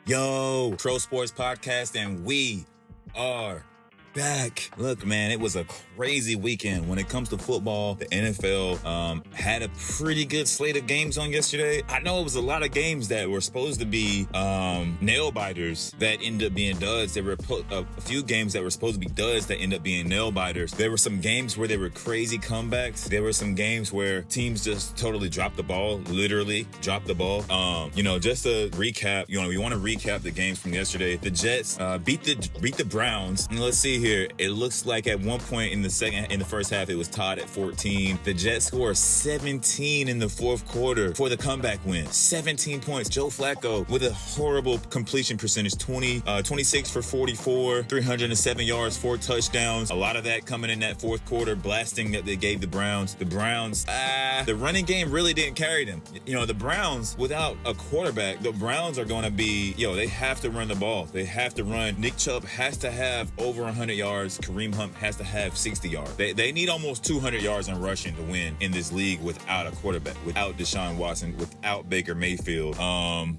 Yo, Pro Sports Podcast, and we are back. Look, man, it was a crazy weekend. When it comes to football, the NFL had a pretty good slate of games on yesterday. I know it was a lot of games that were supposed to be nail biters that ended up being duds. There were a few games that were supposed to be duds that ended up being nail biters. There were some games where there were crazy comebacks. There were some games where teams just totally dropped the ball, literally dropped the ball. Just to recap, we want to recap the games from yesterday. The Jets beat the Browns. And let's see here. It looks like at one point in the first half, it was tied at 14. The Jets scored 17 in the fourth quarter for the comeback win. 17 points. Joe Flacco with a horrible completion percentage, 26 for 44, 307 yards, 4 touchdowns. A lot of that coming in that fourth quarter, blasting that they gave the Browns. The Browns, the running game really didn't carry them. The Browns, without a quarterback, the Browns are going to be, they have to run the ball. They have to run. Nick Chubb has to have over 100 yards. Kareem Hunt has to have 60 yards. They need almost 200 yards in rushing to win in this league without a quarterback, without Deshaun Watson, without Baker Mayfield.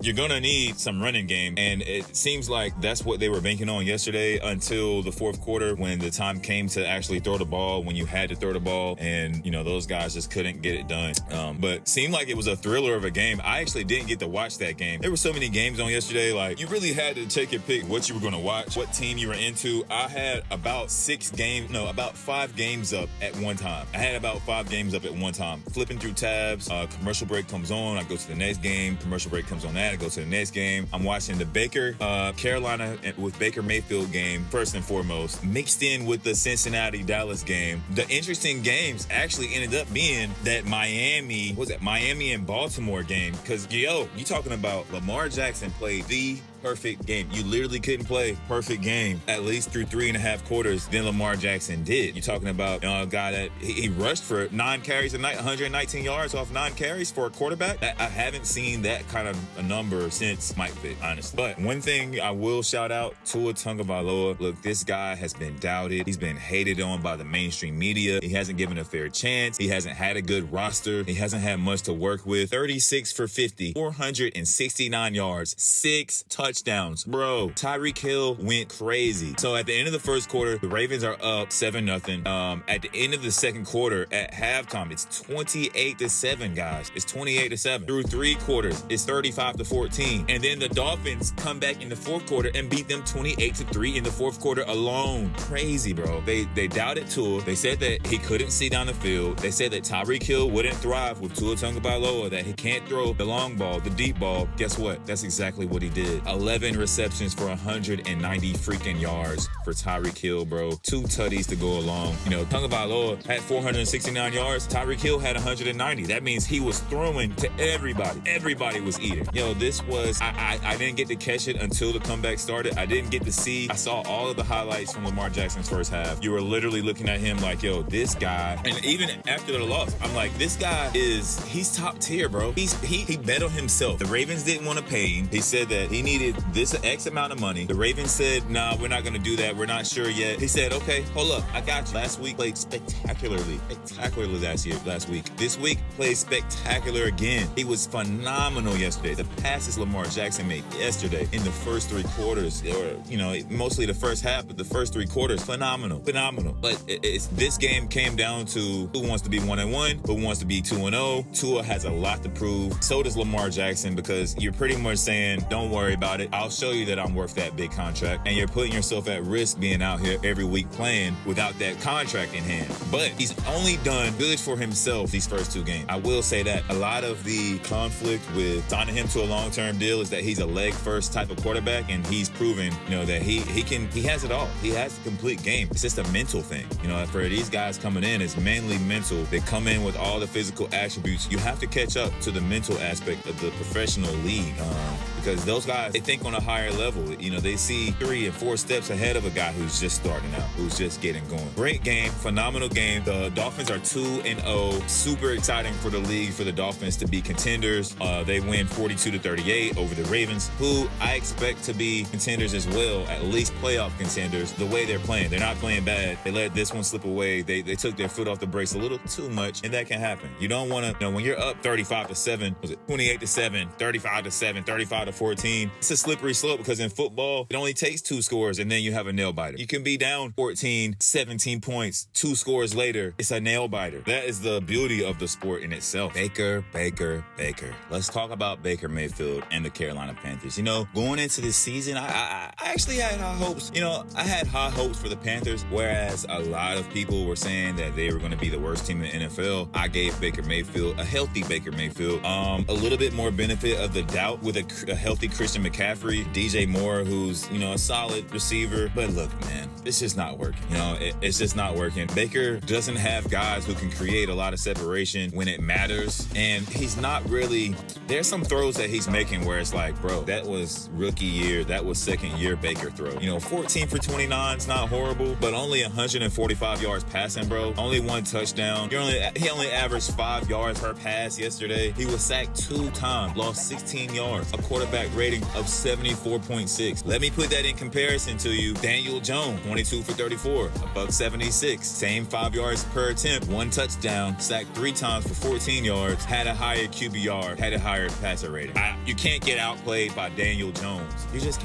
You're going to need some running game, and it seems like that's what they were banking on yesterday until the fourth quarter when the time came to actually throw the ball, when you had to throw the ball, and, those guys just couldn't get it done. But seemed like it was a thriller of a game. I actually didn't get to watch that game. There were so many games on yesterday, like, you really had to take your pick what you were going to watch, what team you were into. I had about 5 games up at one time. Flipping through tabs, commercial break comes on, I go to the next game, commercial break comes on that, I go to the next game. I'm watching the Carolina with Baker Mayfield game, first and foremost, mixed in with the Cincinnati-Dallas game. The interesting games actually ended up being that Miami and Baltimore game, because, you talking about Lamar Jackson played the perfect game. You literally couldn't play perfect game at least through 3.5 quarters than Lamar Jackson did. You're talking about a guy that he rushed for 9 carries a night, 119 yards off 9 carries for a quarterback. I haven't seen that kind of a number since Mike Vick, honestly. But one thing I will shout out, Tua Tagovailoa. Look, this guy has been doubted. He's been hated on by the mainstream media. He hasn't given a fair chance. He hasn't had a good roster. He hasn't had much to work with. 36 for 50, 469 yards, 6 touchdowns. Bro, Tyreek Hill went crazy. So at the end of the first quarter, the Ravens are up 7-0. At the end of the second quarter, at halftime, it's 28-7, guys. It's 28-7. Through 3 quarters, it's 35-14. And then the Dolphins come back in the fourth quarter and beat them 28-3 in the fourth quarter alone. Crazy, bro. They doubted Tua. They said that he couldn't see down the field. They said that Tyreek Hill wouldn't thrive with Tua Tagovailoa, that he can't throw the long ball, the deep ball. Guess what? That's exactly what he did. 11 receptions for 190 freaking yards for Tyreek Hill, bro. 2 tutties to go along. Tagovailoa had 469 yards. Tyreek Hill had 190. That means he was throwing to everybody. Everybody was eating. This was, I didn't get to catch it until the comeback started. I didn't get to see. I saw all of the highlights from Lamar Jackson's first half. You were literally looking at him like, this guy, and even after the loss, I'm like, this guy he's top tier, bro. He bet on himself. The Ravens didn't want to pay him. He said that he needed this X amount of money. The Ravens said, nah, we're not going to do that. We're not sure yet. He said, okay, hold up. I got you. Last week played spectacularly last week. This week played spectacular again. He was phenomenal yesterday. The passes Lamar Jackson made yesterday in the first 3 quarters, or, mostly the first half, but the first 3 quarters, phenomenal. But this game came down to who wants to be 1-1, who wants to be 2-0. Tua has a lot to prove. So does Lamar Jackson, because you're pretty much saying, don't worry about it. I'll show you that I'm worth that big contract. And you're putting yourself at risk being out here every week playing without that contract in hand. But he's only done good for himself these first 2 games. I will say that a lot of the conflict with signing him to a long-term deal is that he's a leg-first type of quarterback, and he's proven, that he has it all. He has the complete game. It's just a mental thing. For these guys coming in, it's mainly mental. They come in with all the physical attributes. You have to catch up to the mental aspect of the professional league. Because those guys, they think on a higher level. They see 3 and 4 steps ahead of a guy who's just starting out, who's just getting going. Great game, phenomenal game. The Dolphins are 2-0. Super exciting for the league, for the Dolphins to be contenders. They win 42-38 over the Ravens, who I expect to be contenders as well, at least playoff contenders, the way they're playing. They're not playing bad. They let this one slip away. They took their foot off the brakes a little too much, and that can happen. You don't want to, when you're up 35-7, was it 28-7, 35-7, 35-14? It's a slippery slope because in football, it only takes 2 scores and then you have a nail biter. You can be down 14, 17 points, 2 scores later, it's a nail biter. That is the beauty of the sport in itself. Baker. Let's talk about Baker Mayfield and the Carolina Panthers. You know, going into this season, I actually had high hopes. You know, I had high hopes for the Panthers, whereas a lot of people were saying that they were going to be the worst team in the NFL. I gave Baker Mayfield, a healthy Baker Mayfield, a little bit more benefit of the doubt with a healthy Christian McCaffrey, DJ Moore, who's, you know, a solid receiver. But look, man, it's just not working. You know, it's just not working. Baker doesn't have guys who can create a lot of separation when it matters. And he's not really, there's some throws that he's making where it's like, bro, that was rookie year. That was second year Baker throw. You know, 14 for 29 is not horrible, but only 145 yards passing, bro. Only 1 touchdown. He only averaged 5 yards per pass yesterday. He was sacked 2 times, lost 16 yards, a quarterback rating of 74.6. Let me put that in comparison to you. Daniel Jones, 22 for 34, $176. Same 5 yards per attempt, 1 touchdown, sacked 3 times for 14 yards, had a higher QBR, had a higher passer rating. You can't get outplayed by Daniel Jones. You just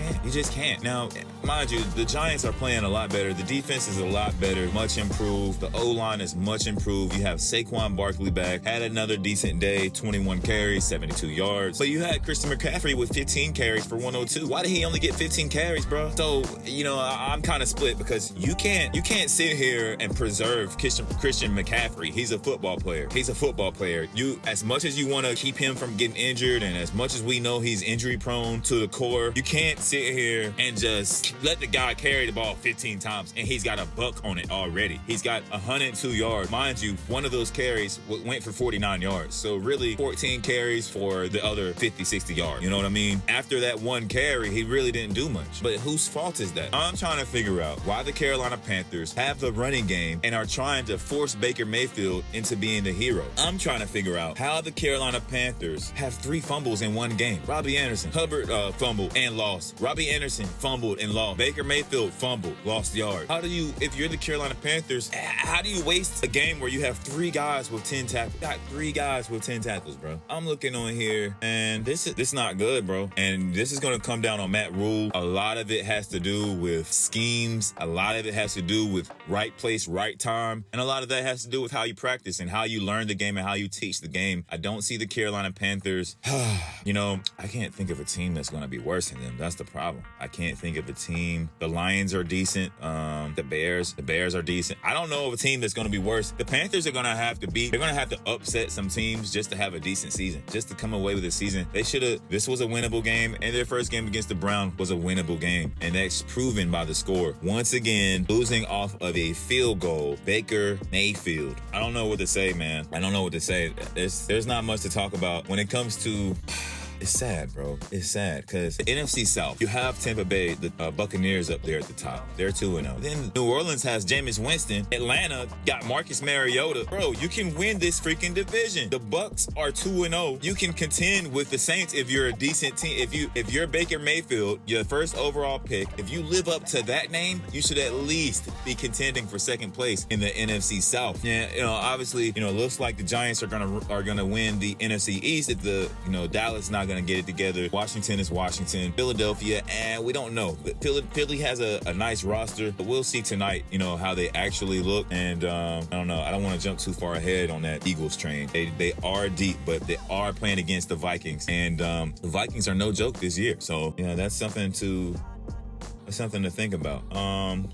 can't. Now, mind you, the Giants are playing a lot better. The defense is a lot better, much improved. The O-line is much improved. You have Saquon Barkley back, had another decent day, 21 carries, 72 yards. But you had Christian McCaffrey with 15 carries for 102. Why did he only get 15 carries, bro? So, you know, I'm kind of split because you can't sit here and preserve Christian McCaffrey. He's a football player. You, as much as you want to keep him from getting injured and as much as we know he's injury prone to the core, you can't sit here and just let the guy carry the ball 15 times and he's got a buck on it already. He's got 102 yards. Mind you, one of those carries went for 49 yards. So really 14 carries for the other 50, 60 yards. You know what I mean? After that 1 carry, he really didn't do much. But whose fault is that? I'm trying to figure out why the Carolina Panthers have the running game and are trying to force Baker Mayfield into being the hero. I'm trying to figure out how the Carolina Panthers have 3 fumbles in one game. Robbie Anderson, Hubbard fumbled and lost. Robbie Anderson fumbled and lost. Baker Mayfield fumbled, lost yards. How do you, if you're the Carolina Panthers, how do you waste a game where you have 3 guys with 10 tackles? Got 3 guys with 10 tackles, bro. I'm looking on here, and this is not good, bro. And this is going to come down on Matt Rule. A lot of it has to do with schemes. A lot of it has to do with right place, right time. And a lot of that has to do with how you practice and how you learn the game and how you teach the game. I don't see the Carolina Panthers. You know, I can't think of a team that's going to be worse than them. That's the problem. I can't think of a team. The Lions are decent. The Bears are decent. I don't know of a team that's going to be worse. The Panthers are going to have to they're going to have to upset some teams just to have a decent season, just to come away with a season. This was a winnable game, and their first game against the Browns was a winnable game. And that's proven by the score. Once again, losing off of a field goal, Baker Mayfield. I don't know what to say, man. I don't know what to say. There's not much to talk about when it comes to... It's sad, bro. It's sad because the NFC South, you have Tampa Bay, the Buccaneers up there at the top. They're 2-0. Then New Orleans has Jameis Winston. Atlanta got Marcus Mariota. Bro, you can win this freaking division. The Bucs are 2-0. You can contend with the Saints if you're a decent team. If you're Baker Mayfield, your first overall pick, if you live up to that name, you should at least be contending for second place in the NFC South. Yeah, you know, obviously, you know, it looks like the Giants are gonna win the NFC East. If Dallas not gonna get it together. Washington is Washington. Philadelphia, and we don't know. Philly has a nice roster, but we'll see tonight, you know, how they actually look. And I don't know. I don't want to jump too far ahead on that Eagles train. They are deep, but they are playing against the Vikings. And the Vikings are no joke this year. So, you know, that's something to think about.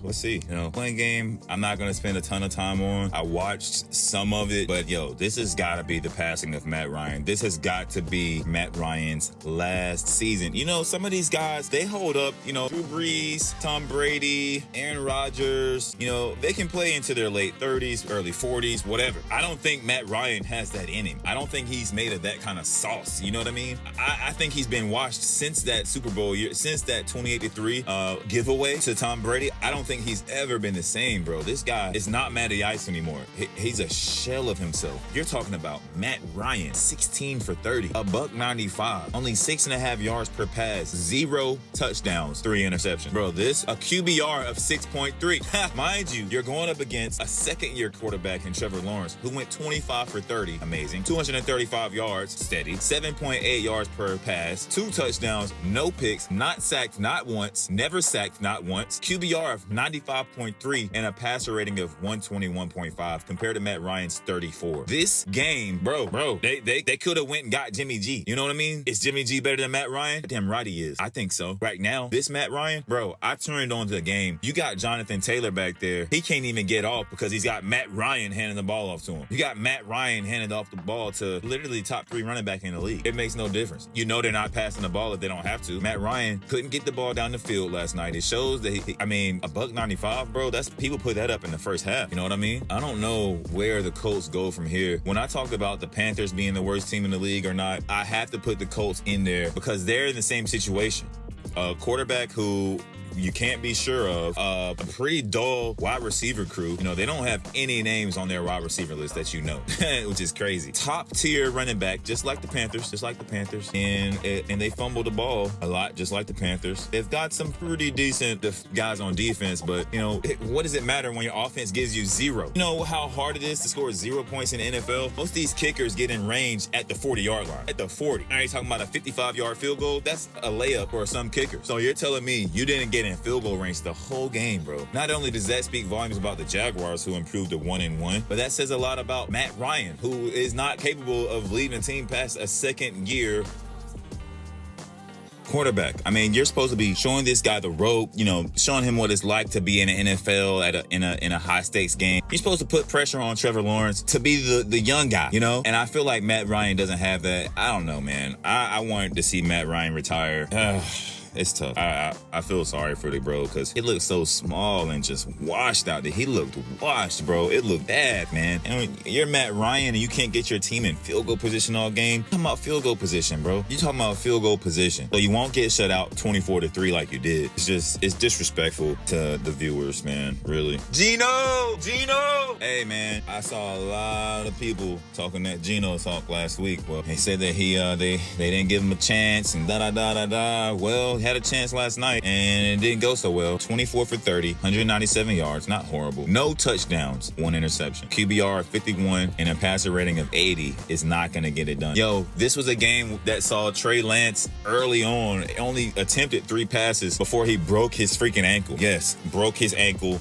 Let's see. You know, playing game, I'm not going to spend a ton of time on. I watched some of it, but this has got to be the passing of Matt Ryan. This has got to be Matt Ryan's last season. You know, some of these guys, they hold up, you know, Drew Brees, Tom Brady, Aaron Rodgers, you know, they can play into their late 30s, early 40s, whatever. I don't think Matt Ryan has that in him. I don't think he's made of that kind of sauce. You know what I mean? I think he's been washed since that Super Bowl year, since that 28-3 giveaway to Tom Brady, I don't think he's ever been the same, bro. This guy is not Matty Ice anymore. He's a shell of himself. You're talking about Matt Ryan, 16 for 30, $195, only 6.5 yards per pass, 0 touchdowns, 3 interceptions. Bro, this, a QBR of 6.3. Mind you, you're going up against a second-year quarterback in Trevor Lawrence, who went 25 for 30, amazing, 235 yards, steady, 7.8 yards per pass, 2 touchdowns, no picks, not sacked not once, never sacked not once, QBR of 95.3, and a passer rating of 121.5 compared to Matt Ryan's 34. This game, bro, they could have went and got Jimmy G. You know what I mean? Is Jimmy G better than Matt Ryan? Damn right he is. I think so. Right now, this Matt Ryan, bro, I turned on the game. You got Jonathan Taylor back there. He can't even get off because he's got Matt Ryan handing the ball off to him. You got Matt Ryan handing off the ball to literally top 3 running back in the league. It makes no difference. You know they're not passing the ball if they don't have to. Matt Ryan couldn't get the ball down the field last night. It shows that $195, bro, that's people put that up in the first half. You know what I mean? I don't know where the Colts go from here. When I talk about the Panthers being the worst team in the league or not, I have to put the Colts in there because they're in the same situation. A quarterback who you can't be sure of, a pretty dull wide receiver crew. You know, they don't have any names on their wide receiver list that you know, which is crazy. Top tier running back, just like the Panthers, and they fumble the ball a lot, just like the Panthers. They've got some pretty decent guys on defense, but you know, what does it matter when your offense gives you 0? You know how hard it is to score 0 points in the NFL? Most of these kickers get in range at the 40-yard line, at the 40. Now you're talking about a 55-yard field goal? That's a layup for some kickers. So you're telling me you didn't get in field goal range the whole game, bro. Not only does that speak volumes about the Jaguars, who improved to 1-1, but that says a lot about Matt Ryan, who is not capable of leading a team past a second-year quarterback. I mean, you're supposed to be showing this guy the rope, you know, showing him what it's like to be in the NFL in a high stakes game. You're supposed to put pressure on Trevor Lawrence to be the young guy, you know? And I feel like Matt Ryan doesn't have that. I don't know, man. I wanted to see Matt Ryan retire. It's tough. I feel sorry for the bro because he looked so small and just washed out. He looked washed, bro. It looked bad, man. And when you're Matt Ryan and you can't get your team in field goal position all game, you're talking about field goal position, bro. You're talking about field goal position. So you won't get shut out 24-3 like you did. It's disrespectful to the viewers, man. Really. Gino! Hey, man, I saw a lot of people talking that Gino talk last week. Well, they said that they didn't give him a chance and da-da-da-da-da. Well, he had a chance last night and it didn't go so well. 24 for 30, 197 yards, not horrible. No touchdowns, 1 interception. QBR 51 and a passer rating of 80 is not going to get it done. Yo, this was a game that saw Trey Lance early on only attempted 3 passes before he broke his freaking ankle. Yes, broke his ankle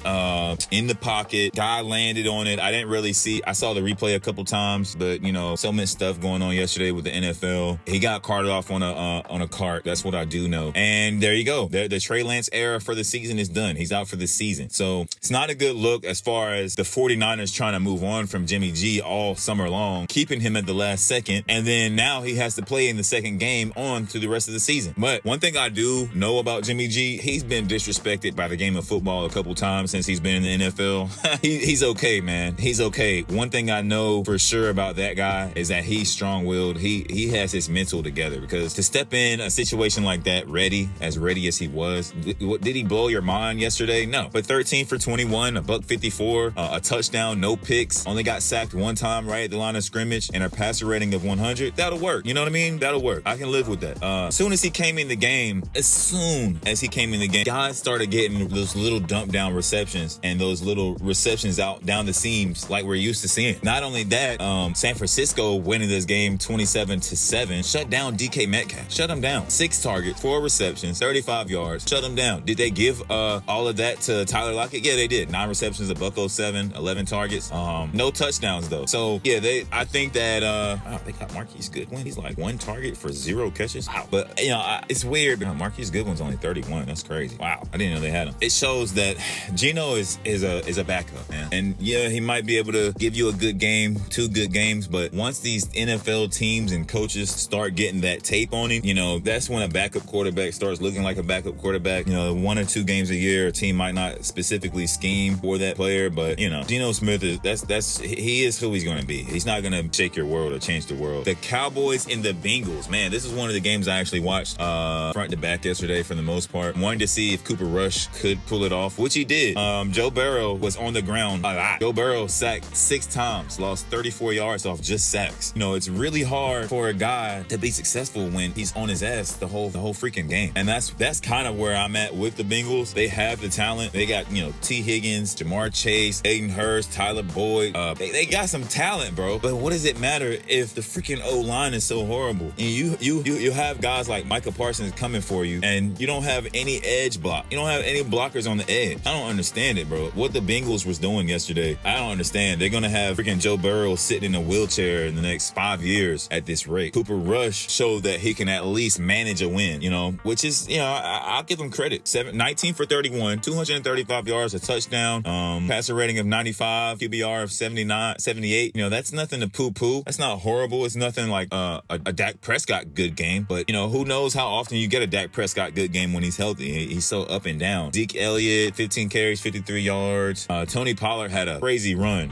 in the pocket. Guy landed on it. I didn't really see. I saw the replay a couple times, but you know, so much stuff going on yesterday with the NFL. He got carted off on a cart. That's what I do know. And there you go. The Trey Lance era for the season is done. He's out for the season. So it's not a good look as far as the 49ers trying to move on from Jimmy G all summer long, keeping him at the last second. And then now he has to play in the second game on to the rest of the season. But one thing I do know about Jimmy G, he's been disrespected by the game of football a couple times since he's been in the NFL. He's okay, man. He's okay. One thing I know for sure about that guy is that he's strong-willed. He has his mental together, because to step in a situation like that ready as he was, did he blow your mind yesterday? No. But 13 for 21, $154, a touchdown, no picks, only got sacked 1 time right at the line of scrimmage, and a passer rating of 100. That'll work. You know what I mean? That'll work. I can live with that. As soon as he came in the game, guys started getting those little dump down receptions and those little receptions out down the seams like we're used to seeing. Not only that, San Francisco winning this game 27-7, shut down DK Metcalf. Shut him down. 6 targets, 4 receptions, 35 yards. Shut him down. Did they give all of that to Tyler Lockett? Yeah, they did. 9 receptions, $107, 11 targets. No touchdowns though. So yeah, I think that they got Marquise Goodwin. He's like 1 target for 0 catches. Wow. But you know, it's weird. Marquise Goodwin's only 31. That's crazy. Wow. I didn't know they had him. It shows that Gino is a backup, man. And yeah, he might be able to give you a good game, 2 good games, but once these NFL teams and coaches start getting that tape on him, you know, that's when a backup quarterback starts looking like a backup quarterback. You know, 1 or 2 games a year, a team might not specifically scheme for that player, but you know, Geno Smith he is who he's going to be. He's not going to shake your world or change the world. The Cowboys and the Bengals, man, this is one of the games I actually watched front to back yesterday for the most part. Wanted to see if Cooper Rush could pull it off, which he did. Joe Burrow was on the ground a lot. Joe Burrow sacked 6 times, lost 34 yards off just sacks. You know, it's really hard for a guy to be successful when he's on his ass the whole freaking game. And that's kind of where I'm at with the Bengals. They have the talent. They got, you know, T. Higgins, Jamar Chase, Aiden Hurst, Tyler Boyd. They got some talent, bro. But what does it matter if the freaking O-line is so horrible? And you have guys like Micah Parsons coming for you, and you don't have any edge block. You don't have any blockers on the edge. I don't understand it, bro. What the Bengals was doing yesterday, I don't understand. They're gonna have freaking Joe Burrow sitting in a wheelchair in the next 5 years at this rate. Cooper Rush showed that he can at least manage a win, you know, which is, you know, I'll give him credit. 19 for 31, 235 yards, a touchdown, passer rating of 95, QBR of 78. You know, that's nothing to poo-poo. That's not horrible. It's nothing like a Dak Prescott good game, but you know, who knows how often you get a Dak Prescott good game when he's healthy. He's so up and down. Zeke Elliott, 15 carries, 53 yards. Tony Pollard had a crazy run.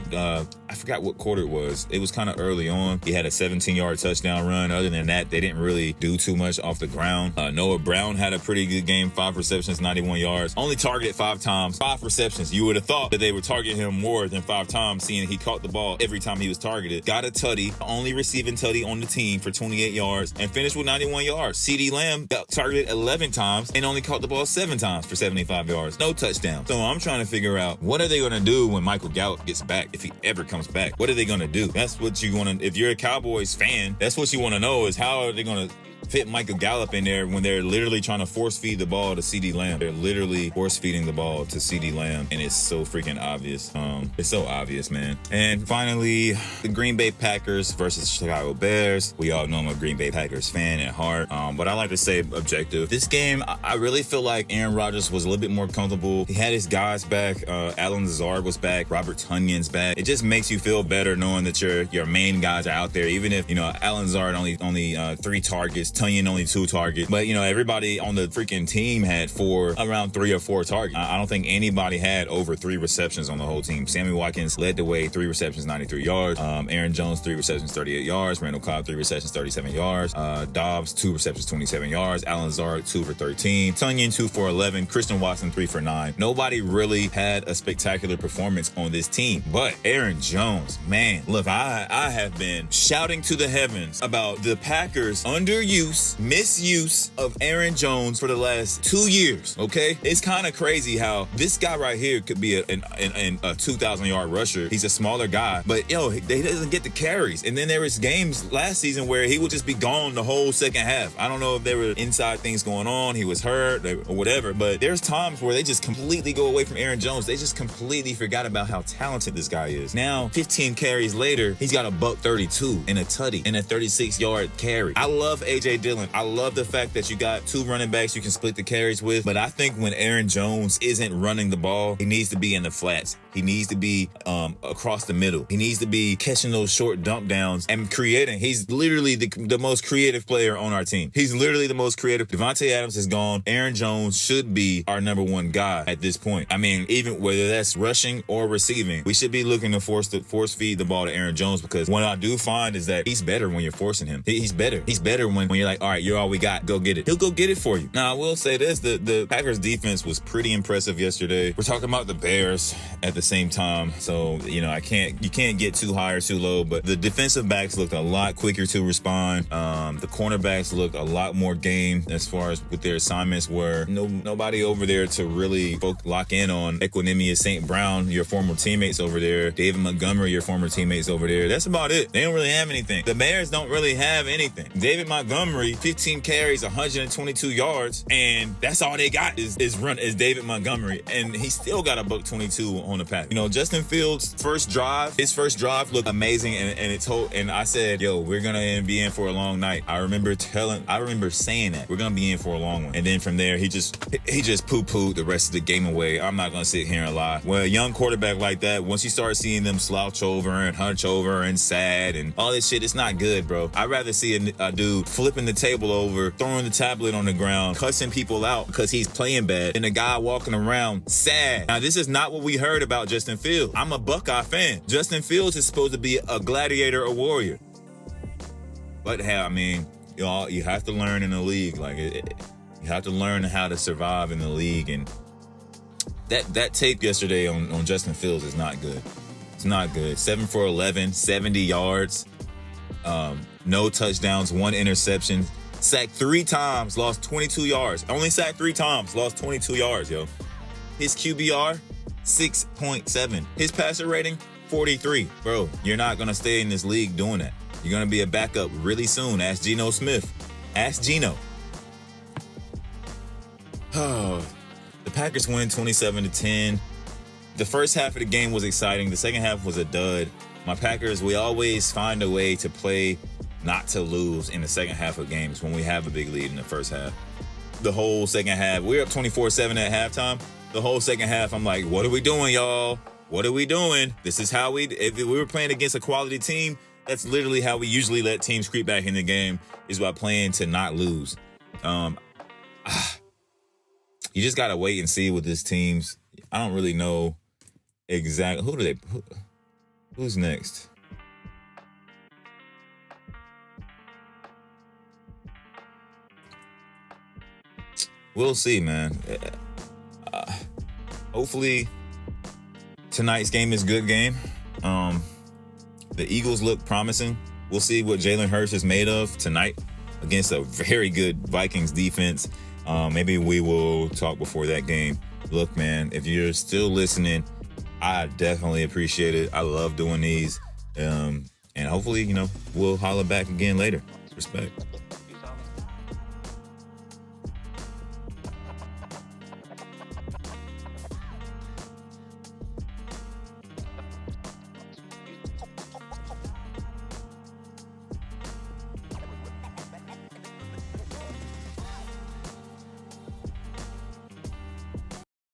I forgot what quarter it was. It was kind of early on. He had a 17-yard touchdown run. Other than that, they didn't really do too much off the ground. Noah Brown had a pretty good game, 5 receptions, 91 yards. Only targeted 5 times, 5 receptions. You would have thought that they would target him more than 5 times, seeing he caught the ball every time he was targeted. Got a tutty, only receiving tutty on the team for 28 yards, and finished with 91 yards. CeeDee Lamb got targeted 11 times and only caught the ball 7 times for 75 yards. No touchdown. So I'm trying to figure out, what are they going to do when Michael Gallup gets back, if he ever comes back? What are they going to do? That's what you want to, if you're a Cowboys fan, that's what you want to know, is how are they going to fit Michael Gallup in there when they're literally trying to force feed the ball to CeeDee Lamb. They're literally force feeding the ball to CeeDee Lamb, and it's so freaking obvious. It's so obvious, man. And finally, the Green Bay Packers versus Chicago Bears. We all know I'm a Green Bay Packers fan at heart, but I like to say objective. This game, I really feel like Aaron Rodgers was a little bit more comfortable. He had his guys back. Alan Lazard was back. Robert Tonyan's back. It just makes you feel better knowing that your main guys are out there, even if, you know, Alan Lazard only 3 targets, Tonyan only 2 targets, but you know, everybody on the freaking team had around 3 or 4 targets. I don't think anybody had over 3 receptions on the whole team. Sammy Watkins led the way, 3 receptions, 93 yards. Aaron Jones, 3 receptions, 38 yards. Randall Cobb, 3 receptions, 37 yards. Dobbs, 2 receptions, 27 yards. Alan Lazard, 2 for 13. Tonyan, 2 for 11. Christian Watson, 3 for 9. Nobody really had a spectacular performance on this team, but Aaron Jones, man, look, I have been shouting to the heavens about the Packers misuse of Aaron Jones for the last 2 years, okay? It's kind of crazy how this guy right here could be a 2,000-yard rusher. He's a smaller guy, but, yo, he doesn't get the carries. And then there was games last season where he would just be gone the whole second half. I don't know if there were inside things going on, he was hurt or whatever, but there's times where they just completely go away from Aaron Jones. They just completely forgot about how talented this guy is. Now, 15 carries later, he's got a $132 and a tutty and a 36-yard carry. I love A.J. Dillon. I love the fact that you got 2 running backs you can split the carries with, but I think when Aaron Jones isn't running the ball, he needs to be in the flats. He needs to be across the middle. He needs to be catching those short dump downs and creating. He's literally the most creative player on our team. He's literally the most creative. Devontae Adams is gone. Aaron Jones should be our number 1 guy at this point. I mean, even whether that's rushing or receiving, we should be looking to force feed the ball to Aaron Jones, because what I do find is that he's better when you're forcing him. He's better. He's better when you're like, all right, you're all we got. Go get it. He'll go get it for you. Now, I will say this. The Packers defense was pretty impressive yesterday. We're talking about the Bears at the same time. So, you know, you can't get too high or too low, but the defensive backs looked a lot quicker to respond. The cornerbacks looked a lot more game as far as what their assignments were. Nobody over there to really lock in on. Equanimous St. Brown, your former teammates over there. David Montgomery, your former teammates over there. That's about it. They don't really have anything. The Bears don't really have anything. David Montgomery, 15 carries, 122 yards, and that's all they got is David Montgomery, and he still got a $122 on the pack. You know, Justin Fields' first drive looked amazing, and I said, yo, we're gonna be in for a long night. I remember saying that we're gonna be in for a long one, and then from there he just poo-pooed the rest of the game away. I'm not gonna sit here and lie. Well, a young quarterback like that, once you start seeing them slouch over and hunch over and sad and all this shit, it's not good, bro. I'd rather see a dude flip flipping the table over, throwing the tablet on the ground, cussing people out because he's playing bad, and a guy walking around sad. Now, this is not what we heard about Justin Fields. I'm a Buckeye fan. Justin Fields is supposed to be a gladiator, a warrior. But hey, I mean, you have to learn in the league. Like, you have to learn how to survive in the league. And that tape yesterday on Justin Fields is not good. It's not good. 7 for 11, 70 yards, no touchdowns, 1 interception. Sacked 3 times, lost 22 yards. Only sacked 3 times, lost 22 yards, yo. His QBR, 6.7. His passer rating, 43. Bro, you're not going to stay in this league doing that. You're going to be a backup really soon. Ask Geno Smith. Ask Geno. Oh, the Packers win 27-10. The first half of the game was exciting. The second half was a dud. My Packers, we always find a way to play not to lose in the second half of games when we have a big lead in the first half. The whole second half, we're up 24-7 at halftime. The whole second half, I'm like, what are we doing, y'all? What are we doing? This is how if we were playing against a quality team, that's literally how we usually let teams creep back in the game, is by playing to not lose. You just got to wait and see with this team's. I don't really know exactly. Who's next? We'll see, man. Hopefully tonight's game is a good game. The Eagles look promising. We'll see what Jalen Hurts is made of tonight against a very good Vikings defense. Maybe we will talk before that game. Look, man, if you're still listening, I definitely appreciate it. I love doing these. And hopefully, we'll holler back again later. Respect.